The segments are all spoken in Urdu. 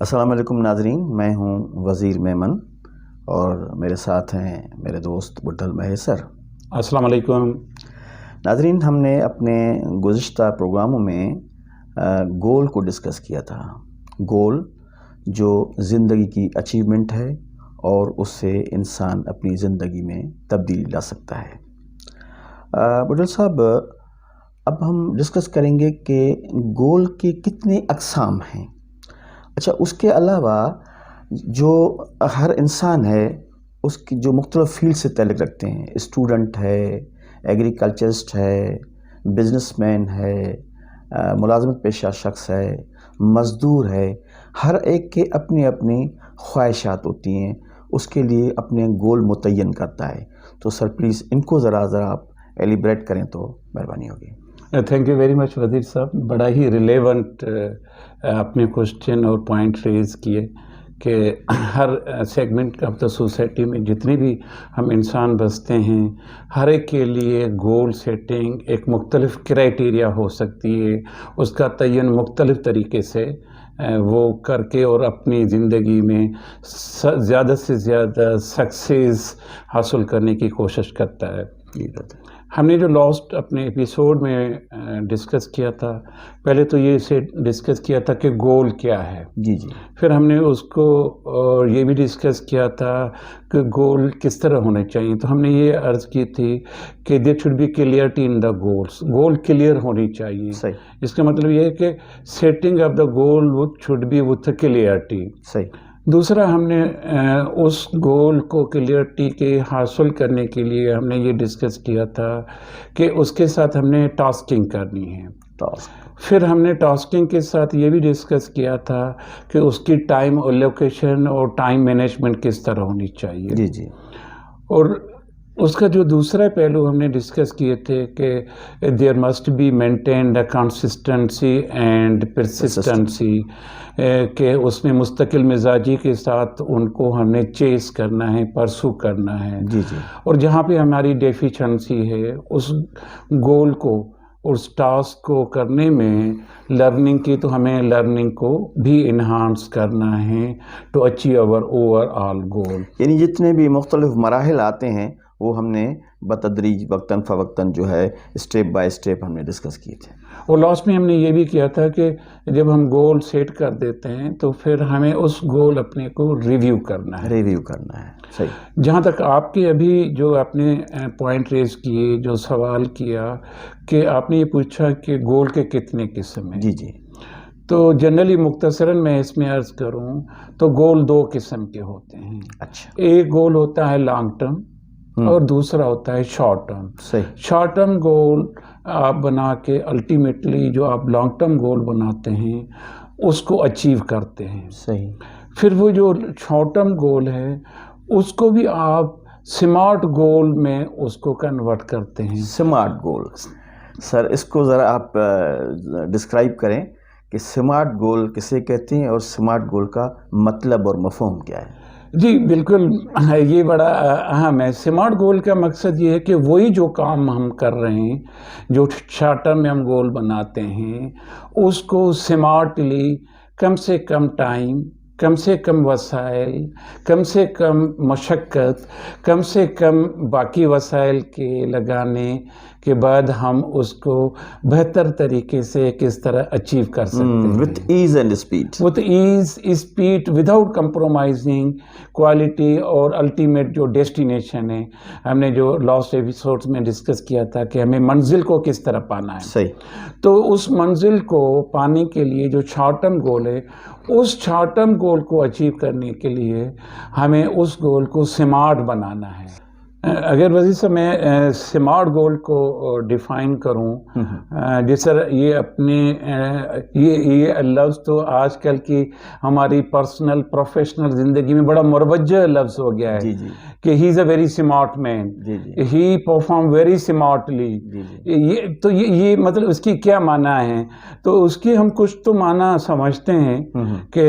السلام علیکم ناظرین، میں ہوں وزیر میمن اور میرے ساتھ ہیں میرے دوست بڈھل مہیسر۔ السلام علیکم ناظرین، ہم نے اپنے گزشتہ پروگراموں میں گول کو ڈسکس کیا تھا۔ گول جو زندگی کی اچیومنٹ ہے اور اس سے انسان اپنی زندگی میں تبدیلی لا سکتا ہے۔ بڈھل صاحب، اب ہم ڈسکس کریں گے کہ گول کے کتنے اقسام ہیں۔ اچھا، اس کے علاوہ جو ہر انسان ہے اس کی جو مختلف فیلڈ سے تعلق رکھتے ہیں، اسٹوڈنٹ ہے، ایگریکلچرسٹ ہے، بزنس مین ہے، ملازمت پیشہ شخص ہے، مزدور ہے، ہر ایک کے اپنی اپنی خواہشات ہوتی ہیں، اس کے لیے اپنے گول متعین کرتا ہے۔ تو سر پلیز ان کو ذرا آپ ایلیبریٹ کریں تو مہربانی ہوگی۔ تھینک یو ویری مچ وزیر صاحب، بڑا ہی ریلیونٹ اپنے کوشچن اور پوائنٹ ریز کیے کہ ہر سیگمنٹ آف دا سوسائٹی میں جتنے بھی ہم انسان بستے ہیں، ہر ایک کے لیے گول سیٹنگ ایک مختلف کرائٹیریا ہو سکتی ہے، اس کا تعین مختلف طریقے سے وہ کر کے اور اپنی زندگی میں زیادہ سے زیادہ سکسیز حاصل کرنے کی کوشش کرتا ہے۔ ہم نے جو لاسٹ اپنے ایپیسوڈ میں ڈسکس کیا تھا، پہلے تو یہ ڈسکس کیا تھا کہ گول کیا ہے، جی، پھر ہم نے اس کو یہ بھی ڈسکس کیا تھا کہ گول کس طرح ہونے چاہیے۔ تو ہم نے یہ عرض کی تھی کہ there should be clarity in the goals, goal clear ہونی چاہیے۔ صحیح۔ اس کا مطلب یہ ہے کہ setting of the goal should be with clarity. صحیح۔ دوسرا، ہم نے اس گول کو کلیئرٹی کے حاصل کرنے کے لیے ہم نے یہ ڈسکس کیا تھا کہ اس کے ساتھ ہم نے ٹاسکنگ کرنی ہے۔ پھر ہم نے ٹاسکنگ کے ساتھ یہ بھی ڈسکس کیا تھا کہ اس کی ٹائم الوکیشن اور ٹائم مینجمنٹ کس طرح ہونی چاہیے۔ جی جی۔ اور اس کا جو دوسرا پہلو ہم نے ڈسکس کیے تھے کہ there must be maintained a consistency and persistency, کہ اس میں مستقل مزاجی کے ساتھ ان کو ہم نے چیز کرنا ہے، پرسو کرنا ہے۔ جی جی۔ اور جہاں پہ ہماری ڈیفیشنسی ہے، اس گول کو اور اس ٹاسک کو کرنے میں لرننگ کی، تو ہمیں لرننگ کو بھی انہانس کرنا ہے to achieve over overall goal. یعنی جتنے بھی مختلف مراحل آتے ہیں وہ ہم نے بتدریج وقتاً فوقتاً جو ہے اسٹیپ بائی اسٹیپ ہم نے ڈسکس کیے تھے۔ اور لاسٹ میں ہم نے یہ بھی کیا تھا کہ جب ہم گول سیٹ کر دیتے ہیں تو پھر ہمیں اس گول اپنے کو ریویو کرنا ہے۔ صحیح۔ جہاں تک آپ کے ابھی جو آپ نے پوائنٹ ریز کیے، جو سوال کیا کہ آپ نے یہ پوچھا کہ گول کے کتنے قسم ہیں۔ جی جی۔ تو جنرلی مختصراً میں اس میں عرض کروں تو گول دو قسم کے ہوتے ہیں۔ اچھا۔ ایک گول ہوتا ہے لانگ ٹرم اور دوسرا ہوتا ہے شارٹ ٹرم۔ صحیح۔ شارٹ ٹرم گول آپ بنا کے الٹیمیٹلی جو آپ لانگ ٹرم گول بناتے ہیں اس کو اچیو کرتے ہیں۔ صحیح۔ پھر وہ جو شارٹ ٹرم گول ہے اس کو بھی آپ سمارٹ گول میں اس کو کنورٹ کرتے ہیں۔ سمارٹ گول، سر اس کو ذرا آپ ڈسکرائب کریں کہ سمارٹ گول کسے کہتے ہیں اور سمارٹ گول کا مطلب اور مفہوم کیا ہے؟ جی بالکل، یہ بڑا اہم ہے۔ سمارٹ گول کا مقصد یہ ہے کہ وہی جو کام ہم کر رہے ہیں، جو شارٹ ٹرم میں ہم گول بناتے ہیں، اس کو سمارٹلی کم سے کم ٹائم، کم سے کم وسائل، کم سے کم مشقت، کم سے کم باقی وسائل کے لگانے کے بعد ہم اس کو بہتر طریقے سے کس طرح اچیو کر سکتے ہیں۔ With as and speed. With as, speed, without compromising quality اور الٹیمیٹ جو ڈیسٹینیشن ہے۔ ہم نے جو لاسٹ ایپیسوڈز میں ڈسکس کیا تھا کہ ہمیں منزل کو کس طرح پانا ہے۔ صحیح۔ تو اس منزل کو پانے کے لیے جو شارٹ ٹرم گول ہے، اس شارٹ ٹرم گول کو اچیو کرنے کے لیے ہمیں اس گول کو سمارٹ بنانا ہے۔ اگر وزیر صاحب میں سمارٹ گول کو ڈیفائن کروں، جس طرح یہ اپنے یہ لفظ تو آج کل کی ہماری پرسنل پروفیشنل زندگی میں بڑا مروجہ لفظ ہو گیا ہے کہ he is a very smart man, he perform very smartly. تو یہ مطلب اس کی کیا معنی ہے؟ تو اس کی ہم کچھ تو معنی سمجھتے ہیں کہ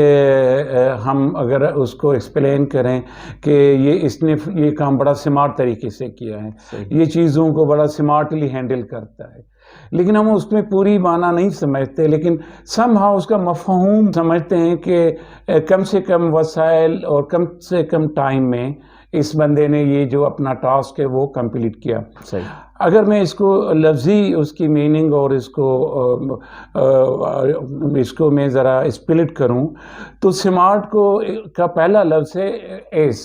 ہم اگر اس کو ایکسپلین کریں کہ اس نے یہ کام بڑا سمارٹ طریقے سے کیا ہے، یہ چیزوں کو بڑا سمارٹلی ہینڈل کرتا ہے۔ لیکن ہم اس میں پوری معنی نہیں سمجھتے، لیکن سم ہاؤ اس کا مفہوم سمجھتے ہیں کہ کم سے کم وسائل اور کم سے کم ٹائم میں اس بندے نے یہ جو اپنا ٹاسک ہے وہ کمپلیٹ کیا. صحیح. اگر میں اس کو لفظی اس کی میننگ اور اس کو میں ذرا اسپلٹ کروں تو سمارٹ کا پہلا لفظ ہے ایس.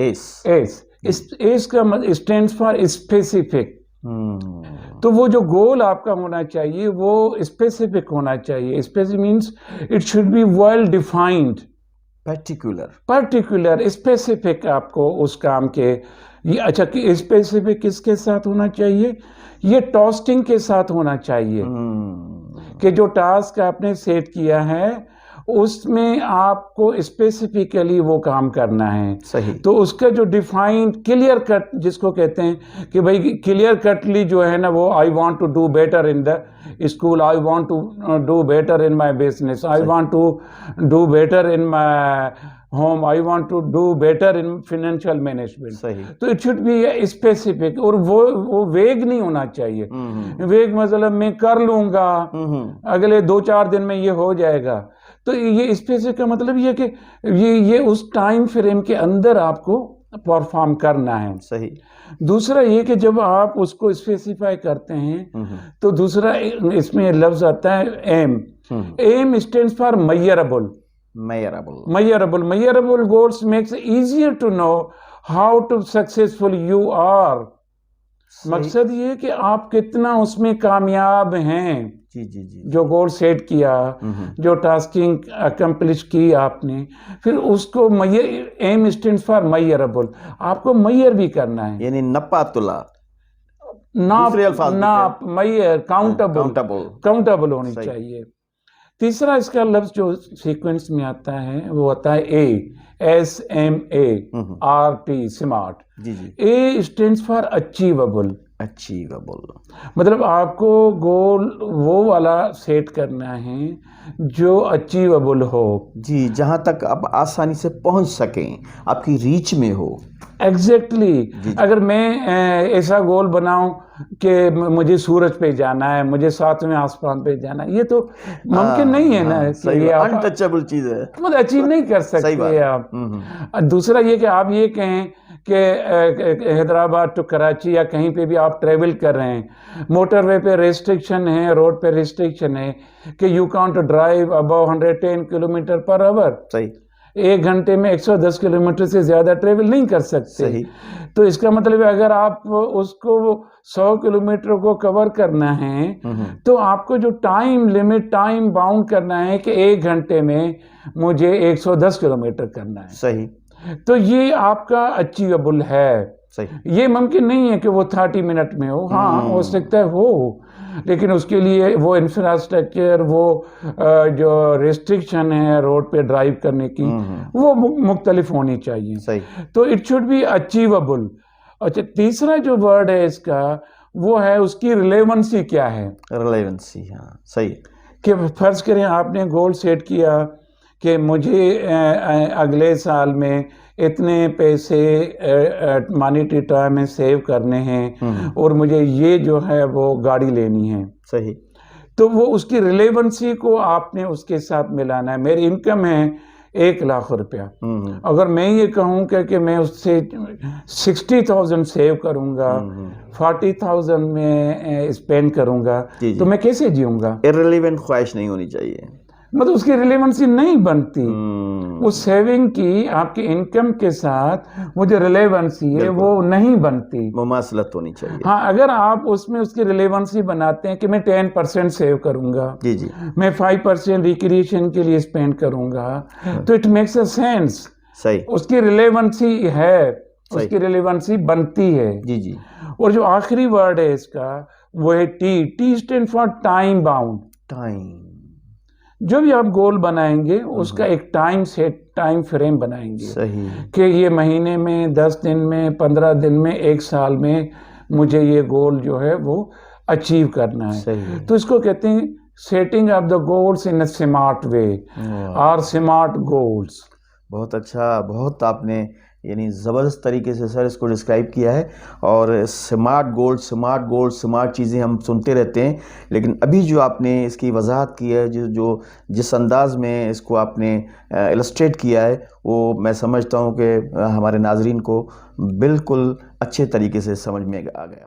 ایس کا اسٹینڈ فار اسپیسیفک. تو وہ جو گول آپ کا ہونا چاہیے وہ اسپیسیفک ہونا چاہیے. Specific means it should be well defined, particular specific آپ کو اس کام کے. اچھا کہ اسپیسیفک کس کے ساتھ ہونا چاہیے؟ یہ ٹاسکنگ کے ساتھ ہونا چاہیے کہ جو ٹاسک آپ نے سیٹ کیا ہے اس میں آپ کو اسپیسیفکلی وہ کام کرنا ہے. صحیح. تو اس کا جو ڈیفائنڈ کلیئر کٹ جس کو کہتے ہیں کہ بھائی کلیئر کٹلی جو ہے نا وہ I want to do better in the school, I want to do better in my business, I want to do better in my home, I want to do better in financial management. صحیح. تو اٹ شوڈ بی اسپیسیفک. اور وہ ویگ نہیں ہونا چاہیے. ویگ مطلب میں کر لوں گا، اگلے 2-4 دن میں یہ ہو جائے گا. تو یہ اسپیسیفک کا مطلب یہ کہ یہ اس ٹائم فریم کے اندر آپ کو پرفارم کرنا ہے. صحیح. دوسرا یہ کہ جب آپ اس کو اسپیسیفائی کرتے ہیں تو دوسرا اس میں لفظ آتا ہے M. M stands for measurable. Measurable goals makes it easier to know how to successful you are. مقصد یہ کہ آپ کتنا اس میں کامیاب ہیں. جو گول سیٹ کیا، جو ٹاسکنگ اکمپلش کی آپ نے، پھر اس کو ایم اسٹینڈ فار میئربل. آپ کو میئر بھی کرنا ہے، یعنی نپا تلا، ناپ میئر، کاؤنٹیبل ہونی چاہیے. تیسرا اس کا لفظ جو سیکوینس میں آتا ہے وہ آتا ہے SMART، smart. A stands for achievable. مطلب آپ کو گول وہ والا سیٹ کرنا ہے جو اچیویبل ہو. جی، جہاں تک آپ آسانی سے پہنچ سکیں، آپ کی ریچ میں ہو. ایگزیکٹلی. اگر میں ایسا گول بناؤں کہ مجھے سورج پہ جانا ہے، مجھے 7ویں آسمان پہ جانا ہے، یہ تو ممکن نہیں ہے نا. انٹچبل چیز ہے، مطلب اچیو نہیں کر سکتے آپ. دوسرا یہ کہ آپ یہ کہیں کہ حیدرآباد ٹو کراچی یا کہیں پہ بھی آپ ٹریول کر رہے ہیں، موٹر وے پہ ریسٹرکشن ہے، روڈ پہ ریسٹرکشن ہے کہ you can't drive above 110 kilometre per hour. صحیح. 1 گھنٹے میں 110 کلومیٹر سے زیادہ ٹریول نہیں کر سکتے. صحیح. تو اس کا مطلب ہے اگر آپ اس کو 100 کلومیٹر کو کور کرنا ہے تو آپ کو جو ٹائم لمٹ، ٹائم باؤنڈ کرنا ہے کہ 1 گھنٹے میں مجھے 110 کلومیٹر کرنا ہے. صحیح. تو یہ آپ کا اچیویبل ہے. صحیح. یہ ممکن نہیں ہے کہ وہ 30 منٹ میں ہو. ہاں ہو سکتا ہے ہو، لیکن اس کے لیے وہ انفراسٹرکچر، وہ جو ریسٹرکشن ہے روڈ پہ ڈرائیو کرنے کی، وہ مختلف ہونی چاہیے. صحیح. تو اٹ شوڈ بی اچیویبل. اچھا، تیسرا جو ورڈ ہے اس کا وہ ہے اس کی ریلیونسی کیا ہے. ریلیونسی. ہاں صحیح. کہ فرض کریں آپ نے گول سیٹ کیا کہ مجھے اگلے سال میں اتنے پیسے مانیٹری ٹائم میں سیو کرنے ہیں اور مجھے یہ جو ہے وہ گاڑی لینی ہے. صحیح. تو وہ اس کی ریلیونسی کو آپ نے اس کے ساتھ ملانا ہے. میری انکم ہے 1 لاکھ روپیہ. اگر میں یہ کہوں کہ میں اس سے 60,000 سیو کروں گا، 40,000 میں اسپینڈ کروں گا، تو میں کیسے جیوں گا؟ irrelevant خواہش نہیں ہونی چاہیے. مطلب اس کی ریلیونسی نہیں بنتی. اس سیونگ کی آپ کی انکم کے ساتھ وہ جو ریلیونسی ہے وہ نہیں بنتی. مماثلت ہونی چاہیے. ہاں، اگر آپ اس میں اس کی ریلیونسی بناتے ہیں کہ میں 10% سیو کروں گا، میں 5% ریکریشن کے لیے اسپینڈ کروں گا، تو اٹ میکس اے سینس. صحیح. اس کی ریلیونسی ہے، اس کی ریلیونسی بنتی ہے. جی. اور جو آخری ورڈ ہے اس کا وہ ہے T stand for time bound. جو بھی آپ گول بنائیں گے اس کا ایک ٹائم فریم بنائیں گے. صحیح. کہ یہ مہینے میں، 10 دن میں، 15 دن میں، 1 سال میں مجھے یہ گول جو ہے وہ اچیو کرنا ہے. صحیح. تو اس کو کہتے ہیں setting of the goals in a smart way اور سمارٹ گولس. بہت اچھا. بہت آپ نے یعنی زبردست طریقے سے سر اس کو ڈسکرائب کیا ہے. اور سمارٹ گولڈ سمارٹ چیزیں ہم سنتے رہتے ہیں، لیکن ابھی جو آپ نے اس کی وضاحت کی ہے، جس انداز میں اس کو آپ نے السٹریٹ کیا ہے، وہ میں سمجھتا ہوں کہ ہمارے ناظرین کو بالکل اچھے طریقے سے سمجھ میں آ گیا.